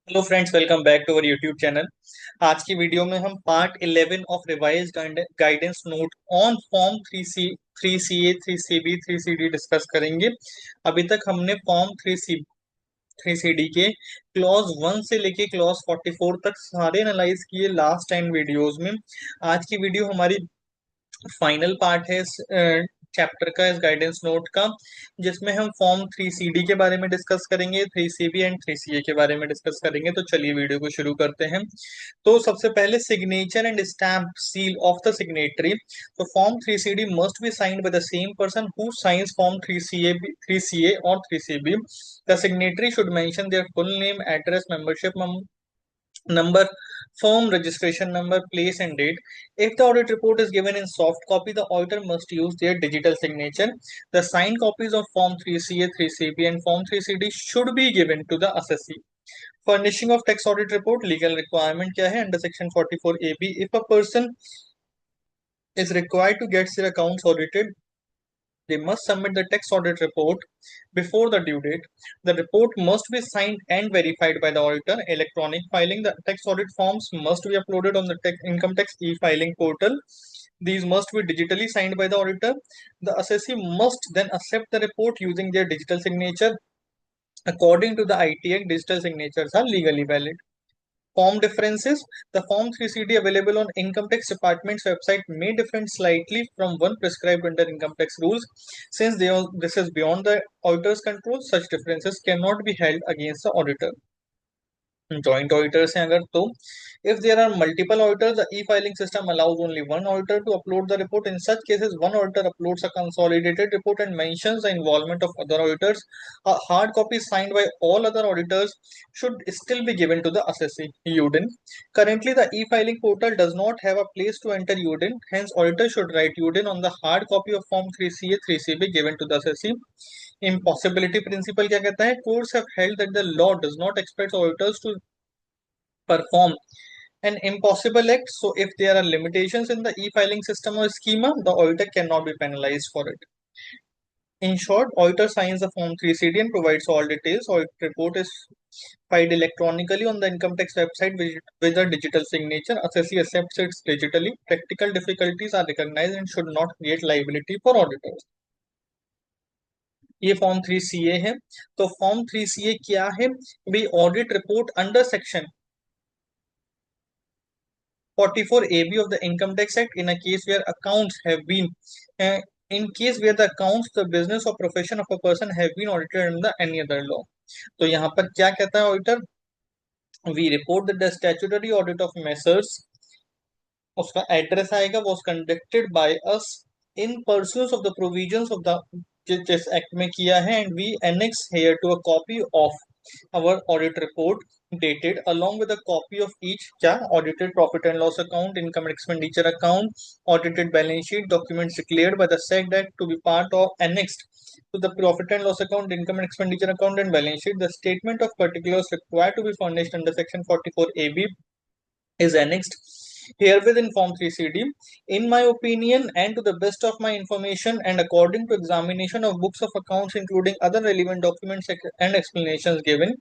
Hello friends, welcome back to our YouTube channel. आज की video में हम part 11 of revise guidance note on form 3 C 3 C A 3 C B 3 C D discuss करेंगे। अभी तक हमने फॉर्म 3 सी डी के क्लॉज 1 से लेके क्लॉज 44 तक सारे एनालाइज किए लास्ट 10 वीडियोस में। आज की वीडियो हमारी फाइनल पार्ट है इस चैप्टर का, इस गाइडेंस नोट का, जिसमें हम फॉर्म 3 सी डी के बारे में डिस्कस करेंगे, 3 सी बी एंड 3 सी ए के बारे में डिस्कस करेंगे। तो चलिए वीडियो को शुरू करते हैं। तो सबसे पहले signature and stamp seal of the signatory. तो form 3 C D must be signed by the same person who signs form 3 C A और 3 C B. The signatory should mention their full name, address, membership number, firm registration number, place and date. If the audit report is given in soft copy, the auditor must use their digital signature. The signed copies of Form 3 CA, 3 CB and Form 3 CD should be given to the assessee. Furnishing of tax audit report, legal requirement क्या है? Under section 44AB, if a person is required to get their accounts audited, they must submit the tax audit report before the due date. The report must be signed and verified by the auditor. Electronic filing. The tax audit forms must be uploaded on the income tax e-filing portal. These must be digitally signed by the auditor. The assessee must then accept the report using their digital signature. According to the IT Act, digital signatures are legally valid. Form differences. The Form 3 CD available on Income Tax Department's website may differ slightly from one prescribed under income tax rules. Since this is beyond the auditor's control, such differences cannot be held against the auditor. Joint auditors हैं अगर तो if there are multiple auditors, the e-filing system allows only one auditor to upload the report. In such cases, one auditor uploads a consolidated report and mentions the involvement of other auditors. A hard copy signed by all other auditors should still be given to the assessee. UDIN. Currently, the e-filing portal does not have a place to enter UDIN. Hence, auditor should write UDIN on the hard copy of Form 3 CA 3 CB given to the assessee. Impossibility principle क्या कहता है? Courts have held that the law does not expect auditors to perform an impossible act. So, if there are limitations in the e-filing system or schema, the auditor cannot be penalized for it. In short, auditor signs the Form 3 CD and provides all details. Audit report is filed electronically on the income tax website with a digital signature. Assessee accepts it digitally. Practical difficulties are recognized and should not create liability for auditors. ये form 3 CA है। तो form 3 CA क्या है भाई? Audit report under section 44AB of the Income Tax Act in a case where accounts have been in case where the accounts, the business or profession of a person have been audited under any other law. तो यहाँ पर क्या कहता है auditor? We report that the statutory audit of messrs, उसका address आएगा, was conducted by us in pursuance of the provisions of the जिस act में किया है, and we annex here to a copy of our audit report dated along with a copy of each क्या audited profit and loss account, income and expenditure account, audited balance sheet, documents declared by the said act to be part of annexed to the profit and loss account, income and expenditure account and balance sheet. The statement of particulars required to be furnished under section 44AB is annexed herewith in Form 3 CD. In my opinion, and to the best of my information, and according to examination of books of accounts, including other relevant documents and explanations given,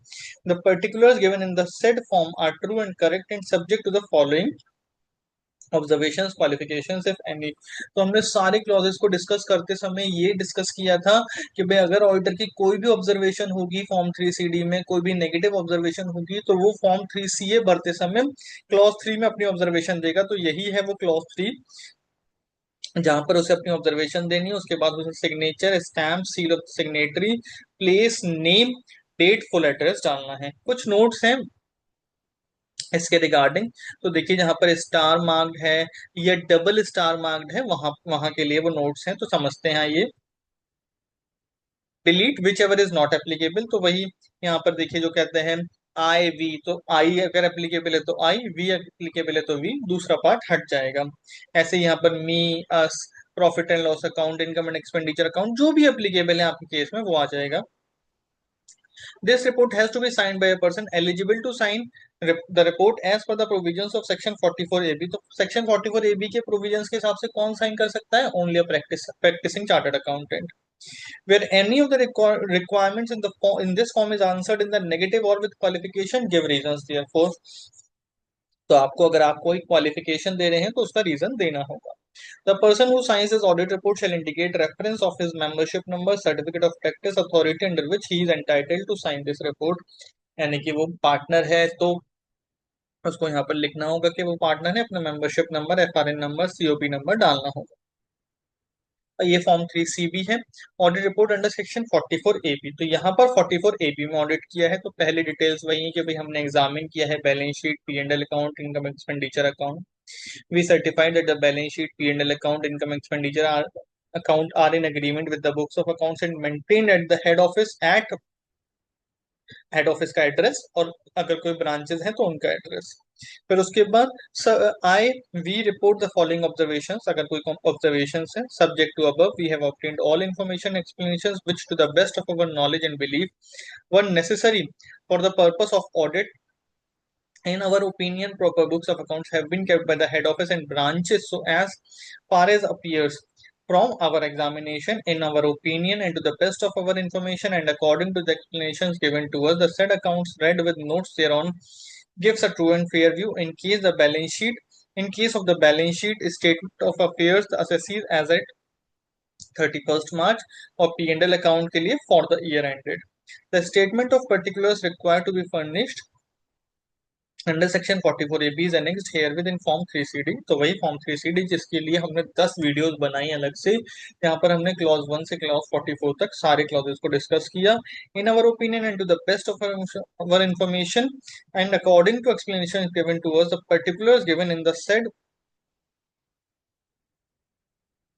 the particulars given in the said form are true and correct and subject to the following observations, qualifications if any. तो हमने सारे clauses को discuss करते समय ये discuss किया था कि भाई अगर ऑडिटर की कोई भी ऑब्जर्वेशन होगी फॉर्म 3 CD में, कोई भी नेगेटिव ऑब्जर्वेशन होगी, तो वो फॉर्म 3 CA भरते समय क्लॉज 3 में अपनी ऑब्जर्वेशन देगा। तो यही है वो क्लॉज 3 जहां पर उसे अपनी ऑब्जर्वेशन देनी है। उसके बाद उसे signature, stamp, seal of signatory, place, name, date, full address डालना है। कुछ नोट्स हैं इसके रिगार्डिंग। तो देखिए जहां पर स्टार मार्क्ड है या डबल स्टार मार्क्ड है, वहां वहां के लिए वो नोट्स हैं, तो समझते हैं ये। Delete which is not applicable, तो वही यहाँ पर देखिए जो कहते हैं आई वी, तो आई अगर एप्लीकेबल है तो आई, वी एप्लीकेबल है तो वी, दूसरा पार्ट हट जाएगा। ऐसे यहाँ पर me, us, profit and loss account, income and expenditure account, जो भी एप्लीकेबल है आपके केस में वो आ जाएगा। This report has to be signed by a person eligible to sign the report as per the provisions of section 44AB। तो section 44AB के provisions के हिसाब से कौन साइन कर सकता है? Only a practicing chartered accountant। Where any of the requirements in this form is answered in the negative or with qualification, give reasons therefore. तो आपको अगर आप कोई क्वालिफिकेशन दे रहे हैं तो उसका रीजन देना होगा. The person who signs his audit report shall indicate reference of his membership number, certificate of practice, authority under which he is entitled to sign this report. यानी कि वो पार्टनर है तो उसको यहाँ पर लिखना होगा कि वो पार्टनर है, अपना membership number, FRN number, COP number डालना होगा. ये फॉर्म 3C भी है. Audit report under section 44A तो यहाँ पर 44A में ऑडिट किया है तो पहले डिटेल्स वही है कि भाई हमने एग्जामिन किया है balance sheet, P&L account, income expenditure account. We certified that the balance sheet, P&L account, income expenditure account are in agreement with the books of accounts and maintained at the head office का address, और अगर कोई branches हैं तो उनका address. फिर उसके बाद I we report the following observations. अगर कोई ऑब्जर्वेशंस है subject to above, we have obtained all information explanations which to the best of our knowledge and belief were necessary for the purpose of audit. In our opinion, proper books of accounts have been kept by the head office and branches so as far as appears from our examination. In our opinion, and to the best of our information, and according to the explanations given to us, the said accounts read with notes thereon gives a true and fair view. In case of the balance sheet, statement of affairs, the assessees as at 31st March और P&L account के लिए for the year ended. The statement of particulars required to be furnished under section 44A is annexed herewith in form 3CD. तो वही form 3CD जिसके लिए हमने 10 videos बनाई अलग से. यहाँ पर हमने क्लॉज 1 से क्लॉज 44 तक सारे क्लॉजेस को डिस्कस किया. In our opinion and to the best of our information and according to explanation given to us, the particulars given in the said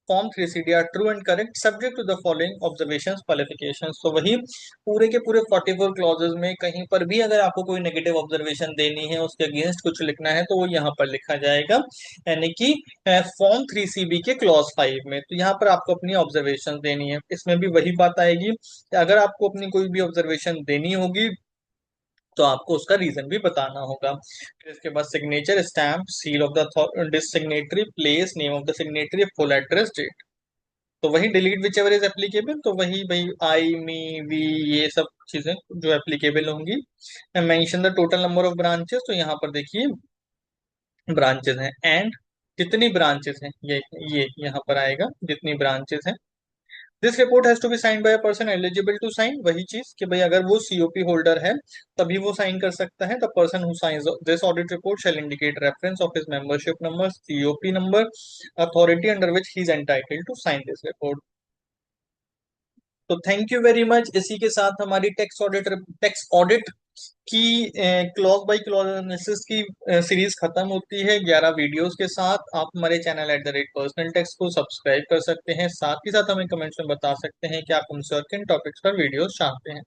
form 3CD are true and correct subject to the following observations qualifications. तो वही पूरे के पूरे 44 clauses में कहीं पर भी अगर आपको कोई नेगेटिव ऑब्जर्वेशन देनी है, उसके अगेंस्ट कुछ लिखना है, तो वो यहाँ पर लिखा जाएगा. यानी कि फॉर्म 3CB के क्लॉज 5 में तो यहाँ पर आपको अपनी ऑब्जर्वेशन देनी है. इसमें भी वही बात आएगी कि अगर आपको अपनी कोई भी ऑब्जर्वेशन देनी होगी तो आपको उसका रीजन भी बताना होगा. फिर इसके बाद signature, stamp, seal of the signatory, place, name of the signatory, full address, date. तो वही delete which is applicable. तो वही भाई आई, मी, वी, ये सब चीजें जो एप्लीकेबल होंगी. Mention the total number of branches. तो यहाँ पर देखिए ब्रांचेस हैं एंड कितनी ब्रांचेस हैं, ये यहाँ पर आएगा जितनी ब्रांचेस हैं. This report has to be sign by a person eligible to sign. वही चीज कि भाई अगर वो सीओपी होल्डर है तभी वो साइन कर सकता है. The person who signs this audit report shall indicate reference of his membership number, COP number, authority under which he is entitled to sign this report. तो थैंक यू वेरी मच. इसी के साथ हमारी tax audit की clause by clause analysis की series खत्म होती है 11 वीडियोस के साथ. आप हमारे चैनल @पर्सनल टैक्स को सब्सक्राइब कर सकते हैं. साथ ही साथ हमें कमेंट्स में बता सकते हैं कि आप हमसे और किन टॉपिक्स पर वीडियोस चाहते हैं.